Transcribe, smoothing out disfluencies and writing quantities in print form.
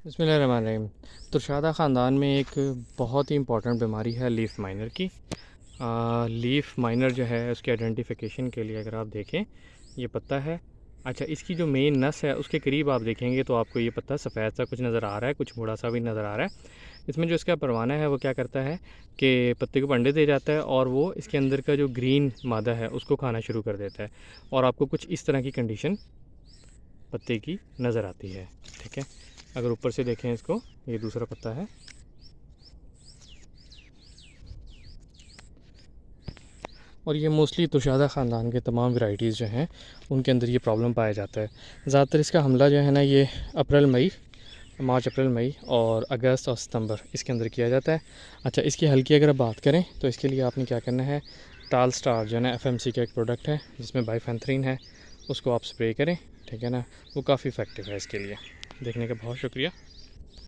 बिस्मिल्लाहिर्रहमानिर्रहीम। तुरशादा ख़ानदान में एक बहुत ही इंपॉर्टेंट बीमारी है लीफ़ माइनर की। लीफ़ माइनर जो है उसके आइडेंटिफ़िकेशन के लिए अगर आप देखें, ये पत्ता है। अच्छा, इसकी जो मेन नस है उसके करीब आप देखेंगे तो आपको ये पत्ता सफ़ेद सा कुछ नज़र आ रहा है, कुछ मुड़ा सा भी नज़र आ रहा है। इसमें जो इसका परवाना है वो क्या करता है कि पत्ते को अंडे दे जाता है और वो इसके अंदर का जो ग्रीन मादा है उसको खाना शुरू कर देता है और आपको कुछ इस तरह की कंडीशन पत्ते की नज़र आती है। ठीक है, अगर ऊपर से देखें इसको, ये दूसरा पत्ता है। और ये मोस्टली तुशादा ख़ानदान के तमाम वैरायटीज़ जो हैं उनके अंदर ये प्रॉब्लम पाया जाता है। ज़्यादातर इसका हमला जो है ना, ये मार्च अप्रैल मई और अगस्त और सितंबर इसके अंदर किया जाता है। अच्छा, इसकी हल की अगर आप बात करें तो इसके लिए आपने क्या करना है, टाल स्टार जो है ना एफएमसी का एक प्रोडक्ट है जिसमें बाइफेंथ्रीन है, उसको आप स्प्रे करें। ठीक है ना, वो काफ़ी इफ़ेक्टिव है इसके लिए। देखने का बहुत शुक्रिया।